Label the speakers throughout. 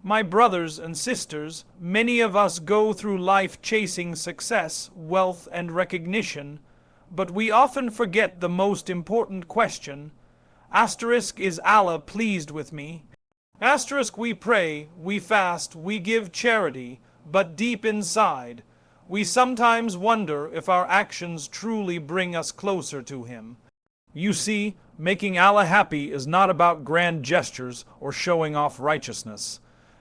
Speaker 1: My brothers and sisters, many of us go through life chasing success, wealth, and recognition, but we often forget the most important question. Is Allah pleased with me? We pray, we fast, we give charity, but deep inside, we sometimes wonder if our actions truly bring us closer to Him. You see, making Allah happy is not about grand gestures or showing off righteousness.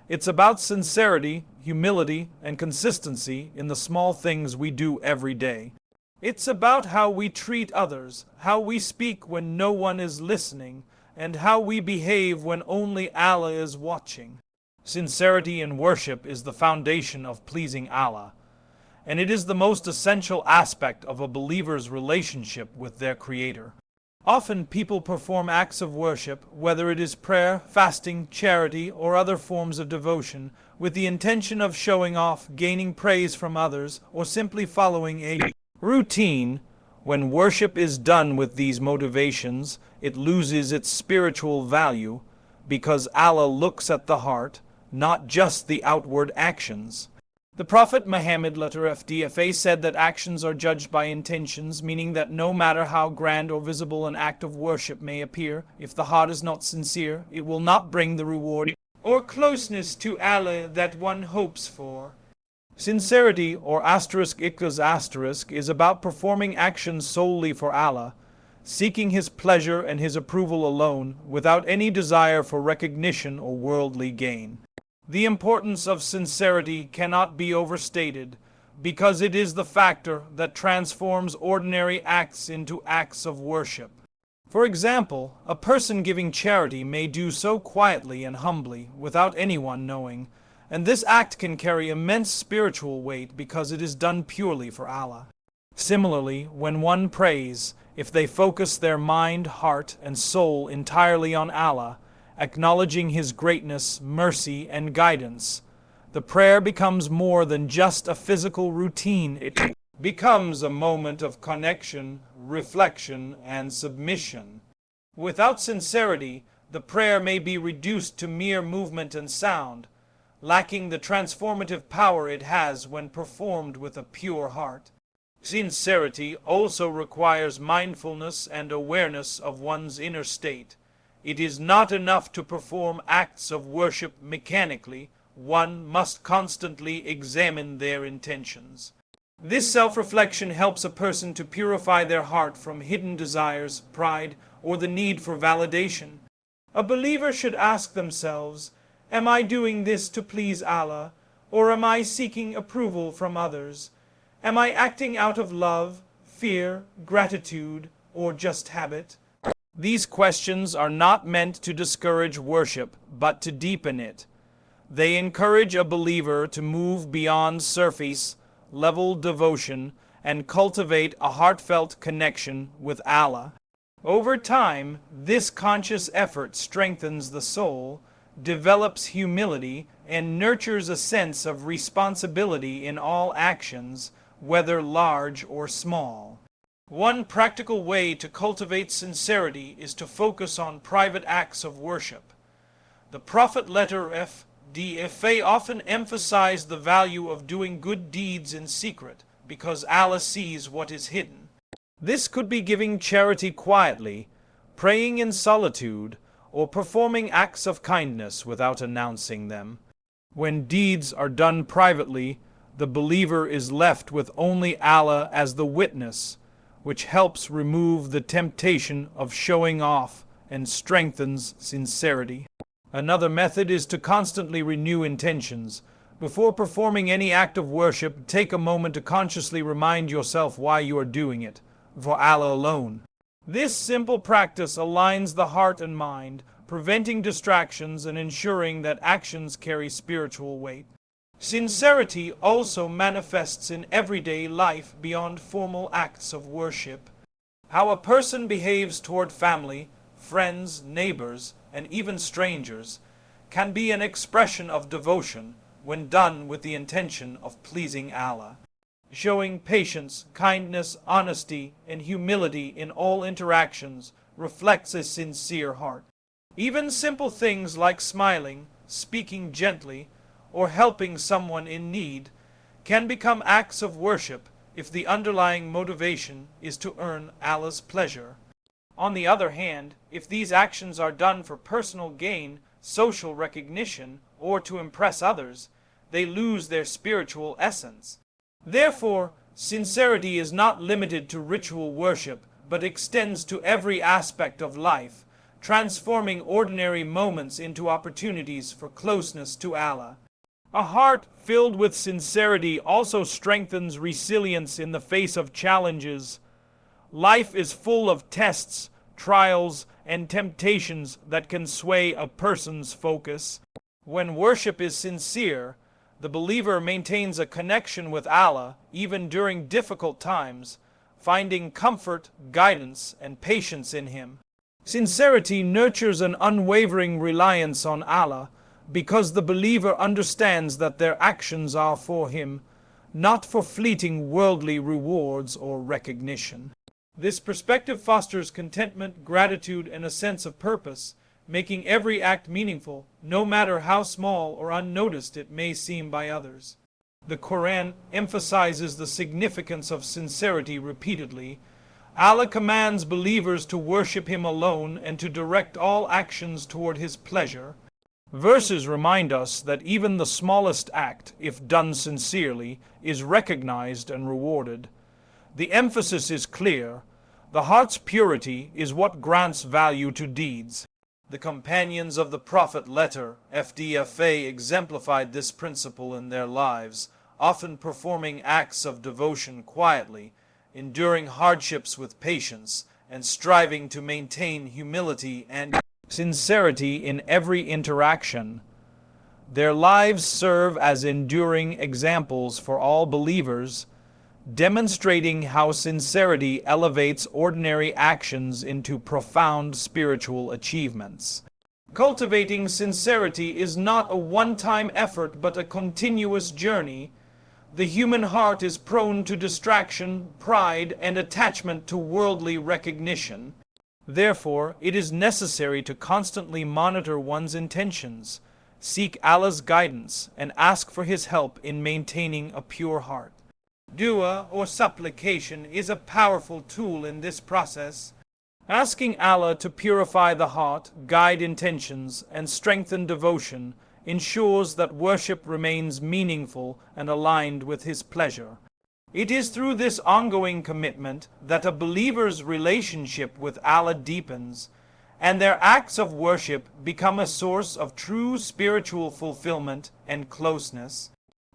Speaker 1: It's about sincerity, humility, and consistency in the small things we do every day. It's about how we treat others, how we speak when no one is listening, and how we behave when only Allah is watching. Sincerity in worship is the foundation of pleasing Allah, and it is the most essential aspect of a believer's relationship with their Creator. Often people perform acts of worship, whether it is prayer, fasting, charity, or other forms of devotion, with the intention of showing off, gaining praise from others, or simply following a routine. When worship is done with these motivations, it loses its spiritual value, because Allah looks at the heart, not just the outward actions. The Prophet Muhammad (FDFA) said that actions are judged by intentions, meaning that no matter how grand or visible an act of worship may appear, if the heart is not sincere, it will not bring the reward or closeness to Allah that one hopes for. Sincerity, or is about performing actions solely for Allah, seeking His pleasure and His approval alone, without any desire for recognition or worldly gain. The importance of sincerity cannot be overstated, because it is the factor that transforms ordinary acts into acts of worship. For example, a person giving charity may do so quietly and humbly, without anyone knowing, and this act can carry immense spiritual weight because it is done purely for Allah. Similarly, when one prays, if they focus their mind, heart, and soul entirely on Allah, acknowledging His greatness, mercy, and guidance, the prayer becomes more than just a physical routine. It becomes a moment of connection, reflection, and submission. Without sincerity, the prayer may be reduced to mere movement and sound, lacking the transformative power it has when performed with a pure heart. Sincerity also requires mindfulness and awareness of one's inner state. It is not enough to perform acts of worship mechanically. One must constantly examine their intentions. This self-reflection helps a person to purify their heart from hidden desires, pride, or the need for validation. A believer should ask themselves, am I doing this to please Allah, or am I seeking approval from others? Am I acting out of love, fear, gratitude, or just habit? These questions are not meant to discourage worship, but to deepen it. They encourage a believer to move beyond surface-level devotion and cultivate a heartfelt connection with Allah. Over time, this conscious effort strengthens the soul, develops humility, and nurtures a sense of responsibility in all actions, whether large or small. One practical way to cultivate sincerity is to focus on private acts of worship. The Prophet FDFA often emphasized the value of doing good deeds in secret, because Allah sees what is hidden. This could be giving charity quietly, praying in solitude, or performing acts of kindness without announcing them. When deeds are done privately, the believer is left with only Allah as the witness, which helps remove the temptation of showing off and strengthens sincerity. Another method is to constantly renew intentions. Before performing any act of worship, take a moment to consciously remind yourself why you are doing it, for Allah alone. This simple practice aligns the heart and mind, preventing distractions and ensuring that actions carry spiritual weight. Sincerity also manifests in everyday life beyond formal acts of worship. How a person behaves toward family, friends, neighbors, and even strangers can be an expression of devotion when done with the intention of pleasing Allah. Showing patience, kindness, honesty, and humility in all interactions reflects a sincere heart. Even simple things like smiling, speaking gently, or helping someone in need can become acts of worship if the underlying motivation is to earn Allah's pleasure. On the other hand, if these actions are done for personal gain, social recognition, or to impress others, they lose their spiritual essence. Therefore, sincerity is not limited to ritual worship, but extends to every aspect of life, transforming ordinary moments into opportunities for closeness to Allah. A heart filled with sincerity also strengthens resilience in the face of challenges. Life is full of tests, trials, and temptations that can sway a person's focus. When worship is sincere, the believer maintains a connection with Allah even during difficult times, finding comfort, guidance, and patience in Him. Sincerity nurtures an unwavering reliance on Allah because the believer understands that their actions are for Him, not for fleeting worldly rewards or recognition. This perspective fosters contentment, gratitude, and a sense of purpose, making every act meaningful, no matter how small or unnoticed it may seem by others. The Quran emphasizes the significance of sincerity repeatedly. Allah commands believers to worship Him alone and to direct all actions toward His pleasure. Verses remind us that even the smallest act, if done sincerely, is recognized and rewarded. The emphasis is clear. The heart's purity is what grants value to deeds. The companions of the Prophet letter, FDFA, exemplified this principle in their lives, often performing acts of devotion quietly, enduring hardships with patience, and striving to maintain humility and sincerity in every interaction. Their lives serve as enduring examples for all believers, demonstrating how sincerity elevates ordinary actions into profound spiritual achievements. Cultivating sincerity is not a one-time effort but a continuous journey. The human heart is prone to distraction, pride, and attachment to worldly recognition. Therefore, it is necessary to constantly monitor one's intentions, seek Allah's guidance, and ask for His help in maintaining a pure heart. Dua or supplication is a powerful tool in this process. Asking Allah to purify the heart, guide intentions, and strengthen devotion ensures that worship remains meaningful and aligned with His pleasure. It is through this ongoing commitment that a believer's relationship with Allah deepens, and their acts of worship become a source of true spiritual fulfillment and closeness.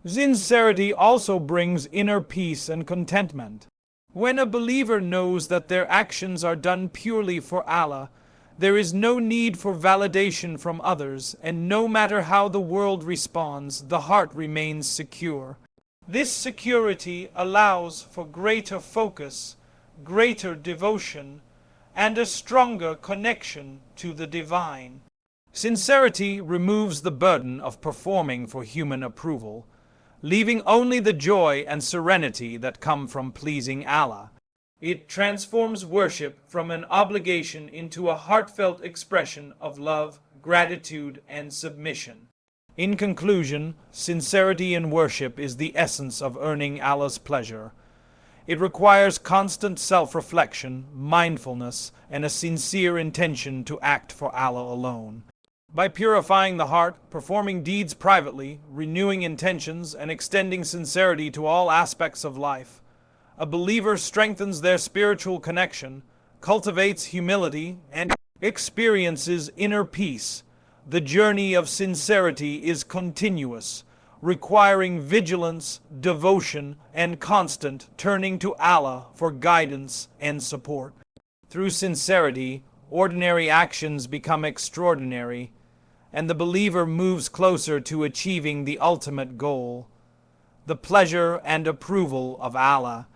Speaker 1: Sincerity also brings inner peace and contentment. When a believer knows that their actions are done purely for Allah, there is no need for validation from others, and no matter how the world responds, the heart remains secure. This security allows for greater focus, greater devotion, and a stronger connection to the divine. Sincerity removes the burden of performing for human approval, leaving only the joy and serenity that come from pleasing Allah. It transforms worship from an obligation into a heartfelt expression of love, gratitude, and submission. In conclusion, sincerity in worship is the essence of earning Allah's pleasure. It requires constant self-reflection, mindfulness, and a sincere intention to act for Allah alone. By purifying the heart, performing deeds privately, renewing intentions, and extending sincerity to all aspects of life, a believer strengthens their spiritual connection, cultivates humility, and experiences inner peace. The journey of sincerity is continuous, requiring vigilance, devotion, and constant turning to Allah for guidance and support. Through sincerity, ordinary actions become extraordinary, and the believer moves closer to achieving the ultimate goal, the pleasure and approval of Allah.